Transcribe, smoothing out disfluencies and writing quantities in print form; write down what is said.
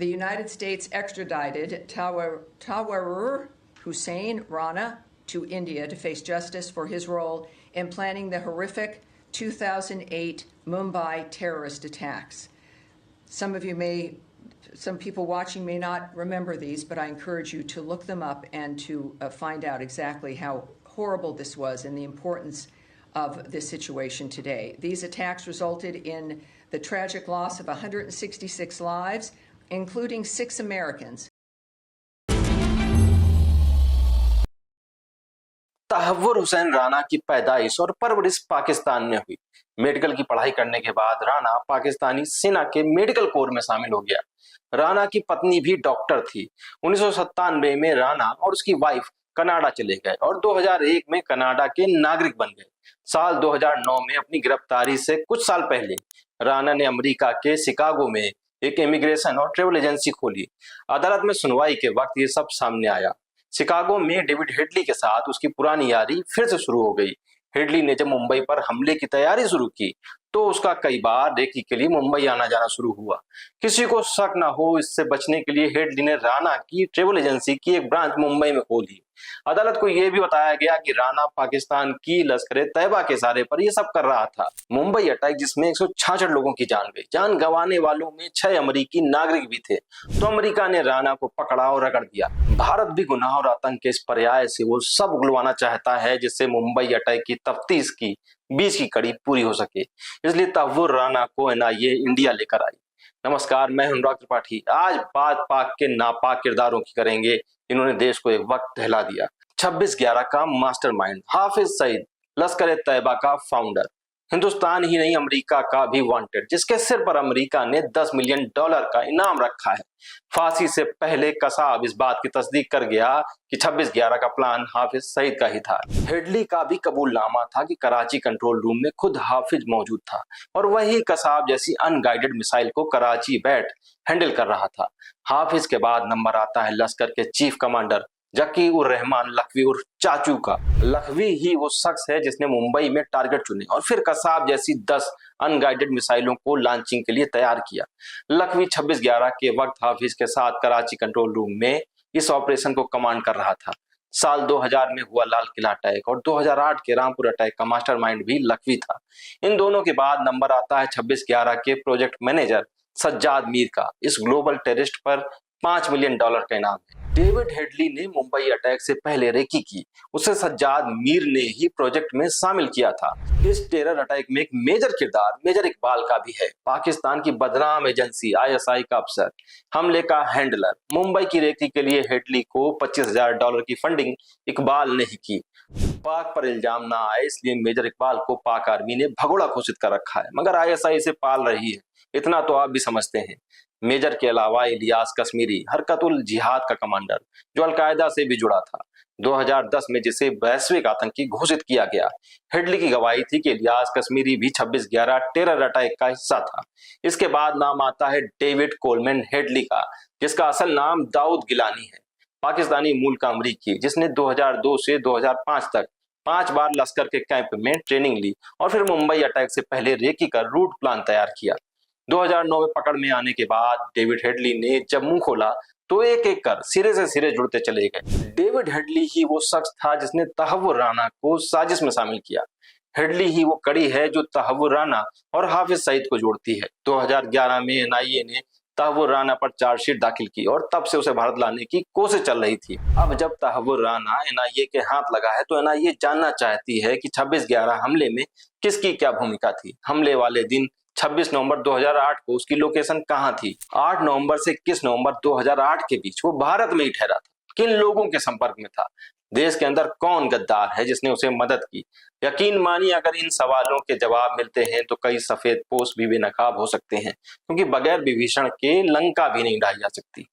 The United States extradited Tawahir Hussain Rana to India to face justice for his role in planning the horrific 2008 Mumbai terrorist attacks. Some people watching may not remember these, but I encourage you to look them up and to find out exactly how horrible this was and the importance of this situation today. These attacks resulted in the tragic loss of 166 lives, including 6 Americans. Tahawwur Hussain Rana की पैदाइश और परवरिश पाकिस्तान में हुई। Medical की पढ़ाई करने के बाद राना पाकिस्तानी सेना के मेडिकल कोर में शामिल हो गया। राना की पत्नी भी डॉक्टर थी। 1997 में राना और उसकी वाइफ कनाडा चले गए और 2001 में कनाडा के नागरिक बन गए। साल 2009 में अपनी गिरफ्तारी से कुछ साल पहले राना ने अमेरिका के शिकागो में एक इमिग्रेशन और ट्रेवल एजेंसी खोली। अदालत में सुनवाई के वक्त ये सब सामने आया। शिकागो में डेविड हेडली के साथ उसकी पुरानी यारी फिर से शुरू हो गई। हेडली ने जब मुंबई पर हमले की तैयारी शुरू की तो उसका कई बार रेकी के लिए मुंबई आना जाना शुरू हुआ। किसी को शक ना हो, इससे बचने के लिए हेडली ने राना की ट्रेवल एजेंसी की एक ब्रांच मुंबई में खोली। अदालत को यह भी बताया गया कि राना पाकिस्तान की लश्कर तैयबा के इशारे पर यह सब कर रहा था। मुंबई अटैक जिसमें 166 लोगों की जान गई, जान गंवाने वालों में 6 अमेरिकी नागरिक भी थे, तो अमेरिका ने राना को पकड़ा और रगड़ दिया। भारत भी गुनाह और आतंक के इस पर्याय से वो सब उगलवाना चाहता है जिससे मुंबई अटैक की तफ्तीश की 20 की कड़ी पूरी हो सके। इसलिए तहव्वुर राना को एनआईए इंडिया लेकर आई। नमस्कार, मैं हूं अनुराग त्रिपाठी। आज बात पाक के नापाक किरदारों की करेंगे इन्होंने देश को एक वक्त दहला दिया। 26/11 का मास्टरमाइंड हाफिज सईद, लश्कर तैयबा का फाउंडर, हिंदुस्तान ही नहीं अमेरिका का भी वांटेड, जिसके सिर पर अमेरिका ने $10 मिलियन का इनाम रखा है। फांसी से पहले कसाब इस बात की तस्दीक कर गया कि 26/11 का प्लान हाफिज सईद का ही था। हेडली का भी कबूलनामा था कि कराची कंट्रोल रूम में खुद हाफिज मौजूद था और वही कसाब जैसी अनगाइडेड मिसाइल को कराची बैठ हैंडल कर रहा था। हाफिज के बाद नंबर आता है लश्कर के चीफ कमांडर जकी उर रहमान लखवी उर चाचू का। लखवी ही वो शख्स है जिसने मुंबई में टारगेट चुने और फिर कसाब जैसी 10 अनगाइडेड मिसाइलों को लॉन्चिंग के लिए तैयार किया। लखवी 26/11 के वक्त हाफिज के साथ कराची कंट्रोल रूम में इस ऑपरेशन को कमांड कर रहा था। साल 2000 में हुआ लाल किला अटैक और 2008 के रामपुर अटैक का मास्टरमाइंड भी लखवी था। इन दोनों के बाद नंबर आता है 26/11 के प्रोजेक्ट मैनेजर सज्जाद मीर का। इस ग्लोबल टेररिस्ट पर $5 मिलियन का इनाम है। डेविड हेडली ने मुंबई अटैक से पहले रेकी की, उसे सज्जाद मीर ने ही प्रोजेक्ट में शामिल किया था। इस टेरर अटैक में एक मेजर किरदार मेजर इकबाल का भी है, पाकिस्तान की बदनाम एजेंसी ISI का अफसर, हमले का हैंडलर। मुंबई की रेकी के लिए हेडली को $25,000 की फंडिंग इकबाल ने ही की। पाक पर इल्जाम ना आए इसलिए मेजर इकबाल को पाक आर्मी ने भगोड़ा घोषित कर रखा है, मगर ISI इसे पाल रही है, इतना तो आप भी समझते हैं। मेजर के अलावा इलियास कश्मीरी, हरकतुल जिहाद का कमांडर, जो अलकायदा से भी जुड़ा था, 2010 में जिसे वैश्विक आतंकी घोषित किया गया। हेडली की गवाही थी कि इलियास कश्मीरी भी 26/11 टेरर अटैक का हिस्सा था। इसके बाद नाम आता है डेविड कोलमैन हेडली का, जिसका असल नाम दाऊद गिलानी है। पाकिस्तानी मूल का अमरीकी, जिसने 2002 से 2005 तक 5 बार लश्कर के कैंप में ट्रेनिंग ली और फिर मुंबई अटैक से पहले रेकी का रूट प्लान तैयार किया। 2009 में पकड़ में आने के बाद डेविड हेडली ने जब मुंह खोला तो एक एक कर सिरे से सिरे जुड़ते चले गए। डेविड हेडली ही वो शख्स था जिसने तहव्वुर राना को साजिश में शामिल किया। हेडली ही वो कड़ी है जो तहव्वुर राना और हाफिज सईद को जोड़ती है। 2011 में एनआईए ने तहव्वुर राना पर चार्जशीट दाखिल की और तब से उसे भारत लाने की कोशिश चल रही थी। अब जब तहव्वुर राना एनआईए के हाथ लगा है तो एनआईए जानना चाहती है कि 26/11 हमले में किसकी क्या भूमिका थी। हमले वाले दिन 26 नवंबर 2008 को उसकी लोकेशन कहां थी? 8 नवंबर से 21 नवंबर 2008 के बीच वो भारत में ही ठहरा था। किन लोगों के संपर्क में था? देश के अंदर कौन गद्दार है जिसने उसे मदद की? यकीन मानिए, अगर इन सवालों के जवाब मिलते हैं तो कई सफेद पोश भी बेनकाब हो सकते हैं, क्योंकि बगैर विभीषण के लंका भी नहीं ढाई जा सकती।